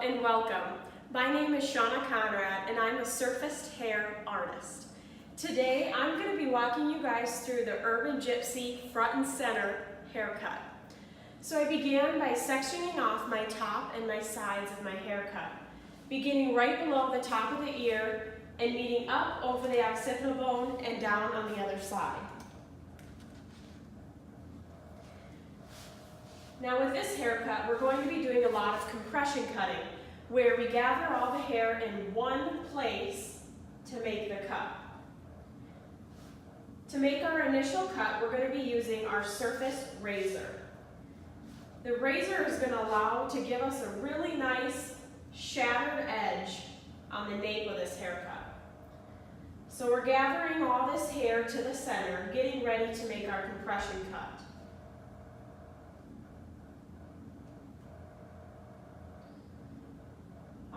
and welcome. My name is Shauna Conrad and I'm a surfaced hair artist. Today I'm going to be walking you guys through the Urban Gypsy front and center haircut. So I began by sectioning off my top and my sides of my haircut, beginning right below the top of the ear and meeting up over the occipital bone and down on the other side. Now with this haircut, we're going to be doing a lot of compression cutting, where we gather all the hair in one place to make the cut. To make our initial cut, we're going to be using our surface razor. The razor is going to allow to give us a really nice shattered edge on the nape of this haircut. So we're gathering all this hair to the center, getting ready to make our compression cut.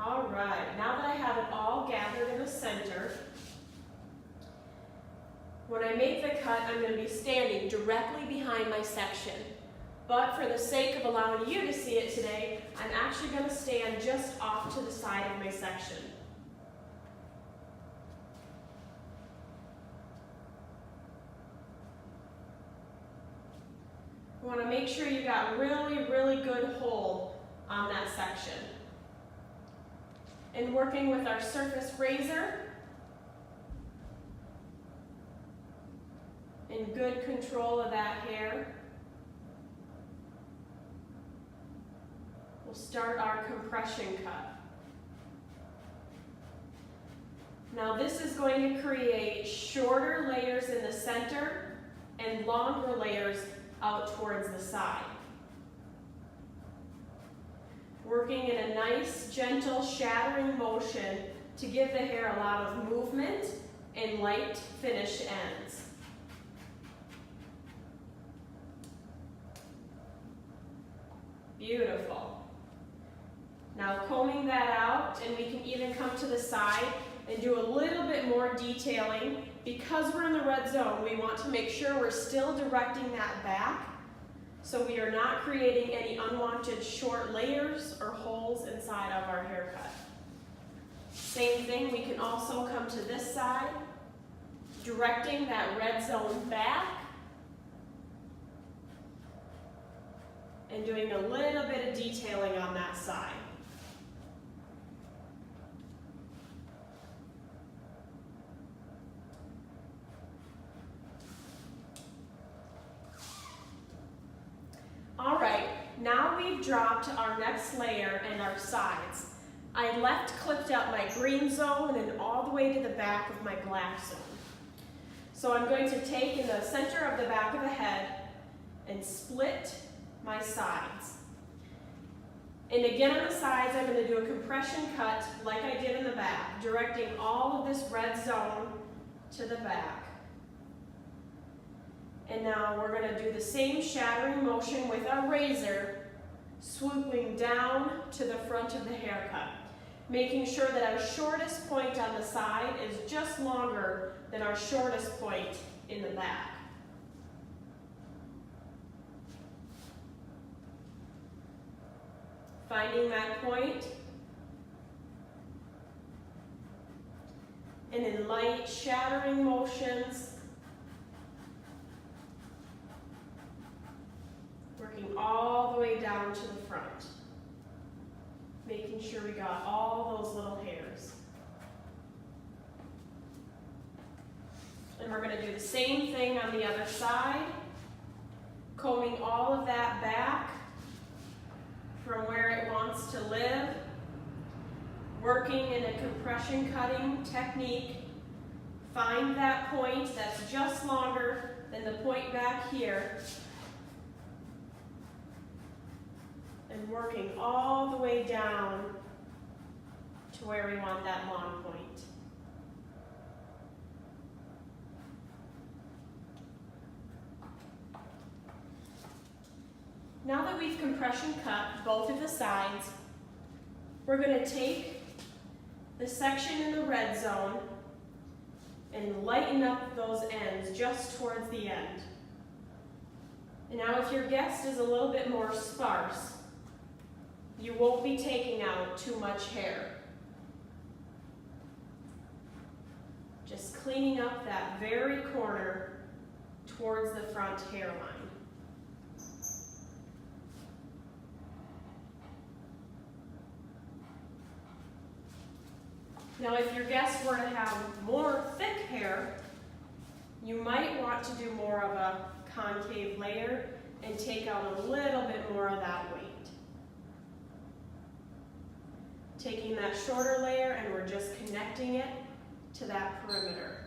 All right, now that I have it all gathered in the center, when I make the cut, I'm going to be standing directly behind my section. But for the sake of allowing you to see it today, I'm actually going to stand just off to the side of my section. You want to make sure you got really good hold on that section. And working with our surface razor in good control of that hair, we'll start our compression cut. Now this is going to create shorter layers in the center and longer layers out towards the side. Working in a nice, gentle, shattering motion to give the hair a lot of movement and light finished ends. Beautiful. Now combing that out, and we can even come to the side and do a little bit more detailing. Because we're in the red zone, we want to make sure we're still directing that back, so we are not creating any unwanted short layers or holes inside of our haircut. Same thing, we can also come to this side, directing that red zone back, and doing a little bit of detailing on that side. All right, now we've dropped our next layer and our sides. I left clipped out my green zone and all the way to the back of my black zone. So I'm going to take in the center of the back of the head and split my sides. And again on the sides, I'm going to do a compression cut like I did in the back, directing all of this red zone to the back. And now we're going to do the same shattering motion with our razor, swooping down to the front of the haircut, making sure that our shortest point on the side is just longer than our shortest point in the back. Finding that point, and in light shattering motions, working all the way down to the front, making sure we got all those little hairs. And we're going to do the same thing on the other side, combing all of that back from where it wants to live, working in a compression cutting technique. Find that point that's just longer than the point back here, and working all the way down to where we want that long point. Now that we've compression cut both of the sides, we're going to take the section in the red zone and lighten up those ends just towards the end. And now if your guest is a little bit more sparse, you You won't be taking out too much hair. Just cleaning up that very corner towards the front hairline. Now, if your guests were to have more thick hair, you might want to do more of a concave layer and take out a little bit more of that weight. Taking that shorter layer and we're just connecting it to that perimeter.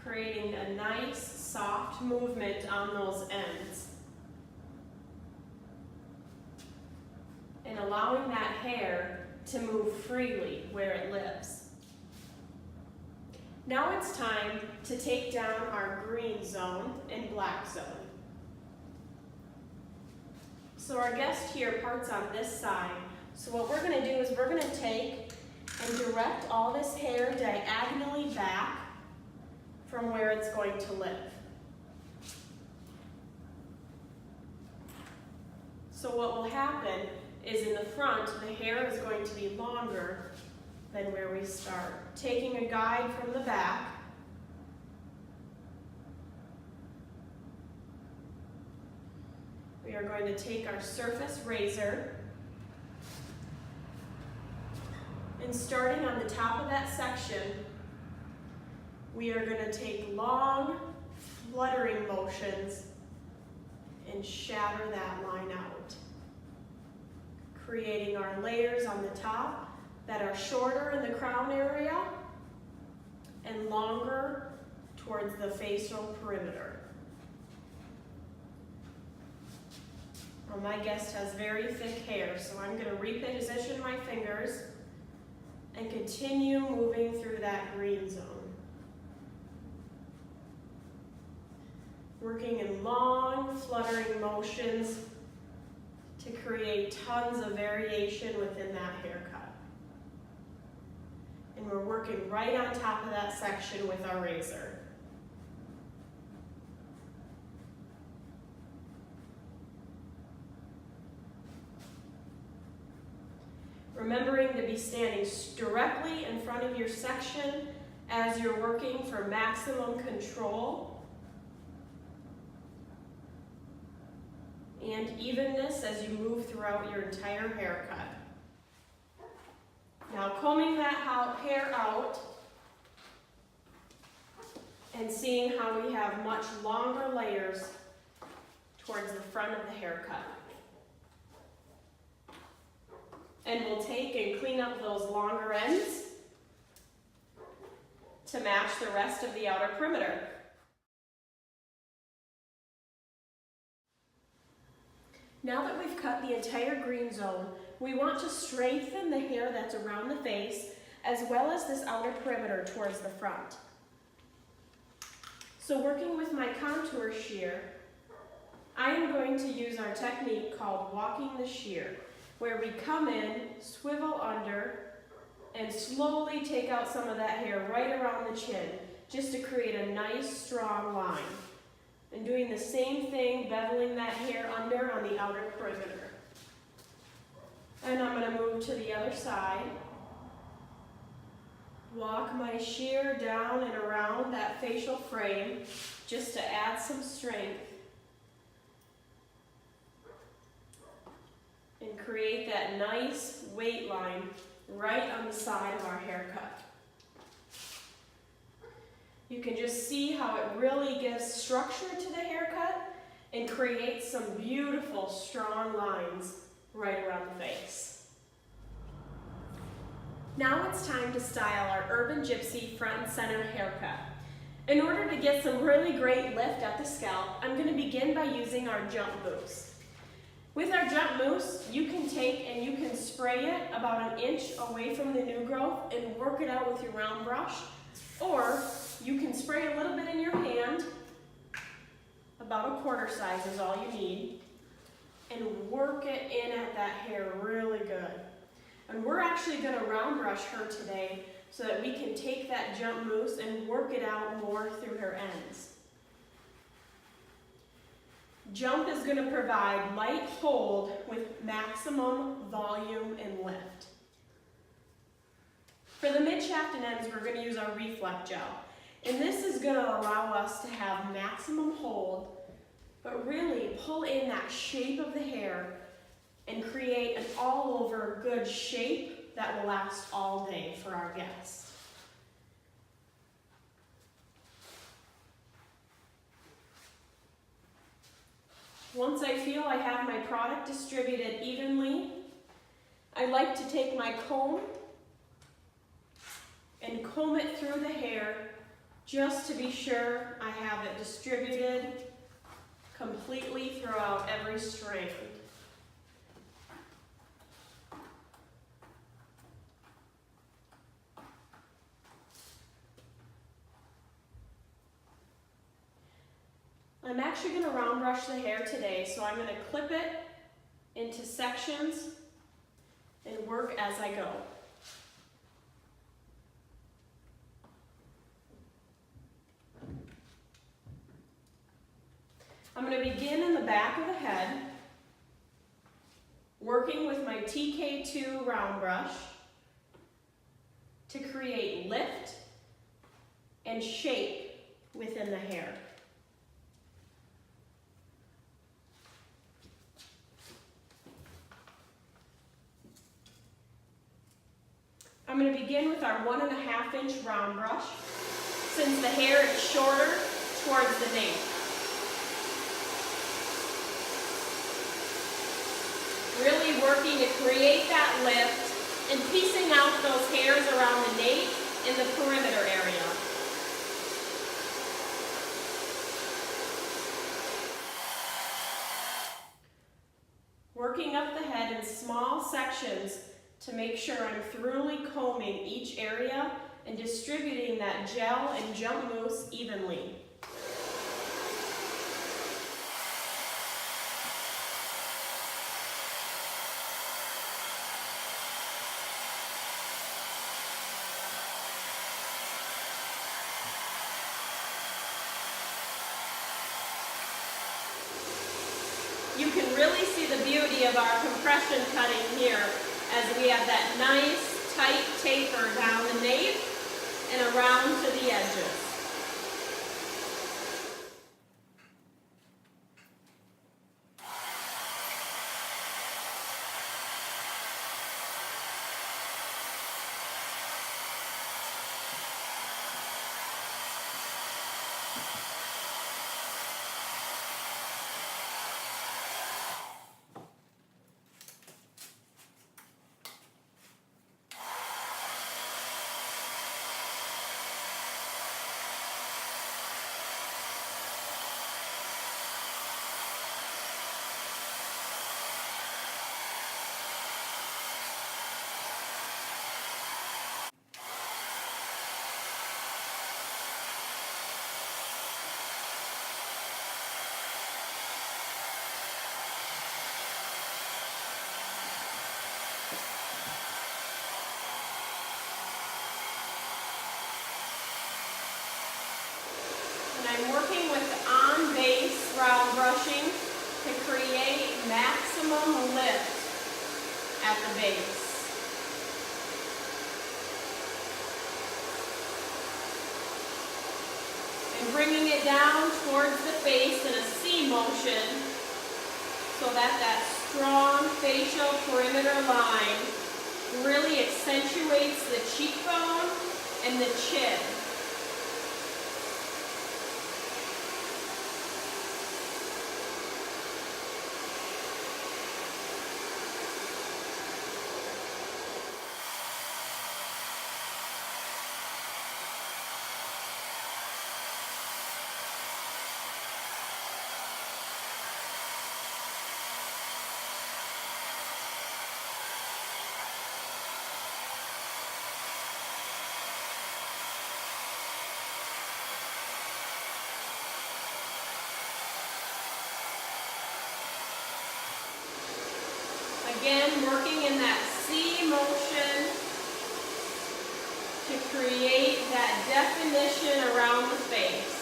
Creating a nice, soft movement on those ends. And allowing that hair to move freely where it lives. Now it's time to take down our green zone and black zone. So our guest here parts on this side. So what we're going to do is we're going to take and direct all this hair diagonally back from where it's going to live. So what will happen is in the front, the hair is going to be longer than where we start. Taking a guide from the back, we are going to take our surface razor and starting on the top of that section, we are going to take long, fluttering motions and shatter that line out, creating our layers on the top that are shorter in the crown area and longer towards the facial perimeter. Well, my guest has very thick hair, so I'm going to reposition my fingers and continue moving through that green zone. Working in long, fluttering motions to create tons of variation within that haircut. And we're working right on top of that section with our razor. Remembering to be standing directly in front of your section as you're working for maximum control and evenness as you move throughout your entire haircut. Now combing that hair out and seeing how we have much longer layers towards the front of the haircut. And we'll take and clean up those longer ends to match the rest of the outer perimeter. Now that we've cut the entire green zone, we want to strengthen the hair that's around the face as well as this outer perimeter towards the front. So working with my contour shear, I am going to use our technique called walking the shear, where we come in, swivel under, and slowly take out some of that hair right around the chin, just to create a nice strong line. And doing the same thing, beveling that hair under on the outer perimeter. And I'm going to move to the other side. Walk my shear down and around that facial frame just to add some strength. And create that nice weight line right on the side of our haircut. You can just see how it really gives structure to the haircut and creates some beautiful, strong lines right around the face. Now it's time to style our Urban Gypsy front and center haircut. In order to get some really great lift at the scalp, I'm going to begin by using our jump mousse. With our jump mousse, you can take and you can spray it about an inch away from the new growth and work it out with your round brush, or you can spray a little bit in your hand, about a quarter size is all you need, and work it in at that hair really good. And we're actually going to round brush her today so that we can take that jump mousse and work it out more through her ends. Jump is going to provide light hold with maximum volume and lift. For the mid-shaft and ends, we're going to use our Reflect gel. And this is going to allow us to have maximum hold, but really pull in that shape of the hair and create an all-over good shape that will last all day for our guests. Once I feel I have my product distributed evenly, I like to take my comb and comb it through the hair just to be sure I have it distributed completely throughout every strand. I'm actually going to round brush the hair today, so I'm going to clip it into sections and work as I go. I'm going to begin in the back of the head, working with my TK2 round brush to create lift and shape within the hair. I'm going to begin with our 1.5 inch round brush, since the hair is shorter towards the nape. Really working to create that lift and piecing out those hairs around the nape in the perimeter area. Working up the head in small sections to make sure I'm thoroughly combing each area and distributing that gel and jump mousse evenly. You can really see the beauty of our compression cutting here as we have that nice tight taper down the nape and around to the edges. I'm working with on-base round brushing to create maximum lift at the base. And bringing it down towards the face in a C motion so that that strong facial perimeter line really accentuates the cheekbone and the chin. Again, working in that C motion. definition around the face.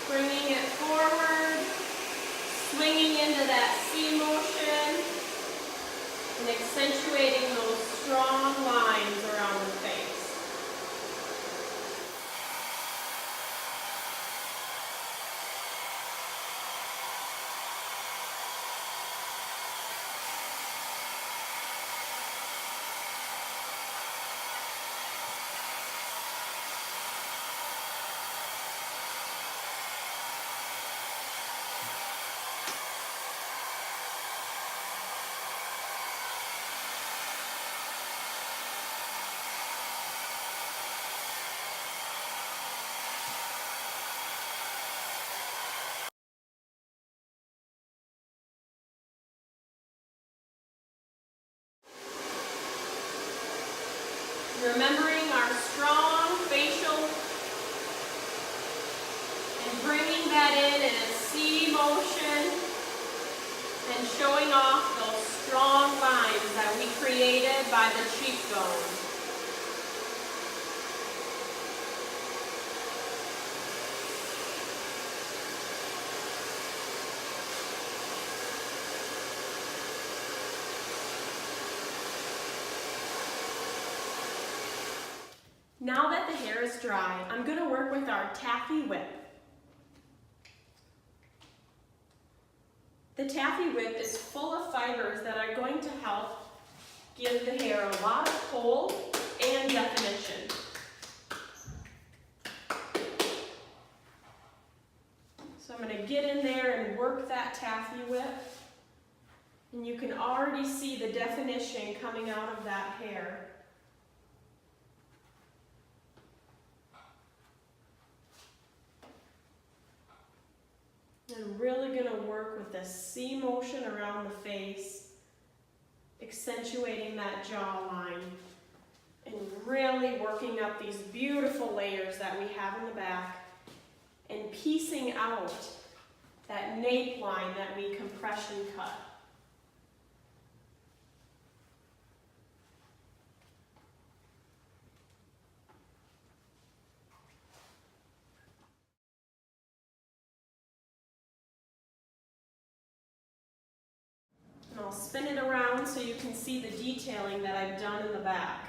Bringing it forward, swinging into that C motion, and accentuating those strong lines around the face. Remembering our strong facial and bringing that in a C motion and showing off those strong lines that we created by the cheekbone. Now that the hair is dry, I'm going to work with our taffy whip. The taffy whip is full of fibers that are going to help give the hair a lot of hold and definition. So I'm going to get in there and work that taffy whip. And you can already see the definition coming out of that hair. I'm really going to work with this C motion around the face, accentuating that jawline, and really working up these beautiful layers that we have in the back, and piecing out that nape line that we compression cut. And I'll spin it around so you can see the detailing that I've done in the back.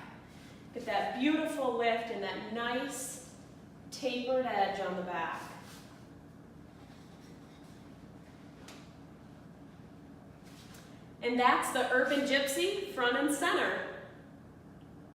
Get that beautiful lift and that nice tapered edge on the back. And that's the Urban Gypsy front and center.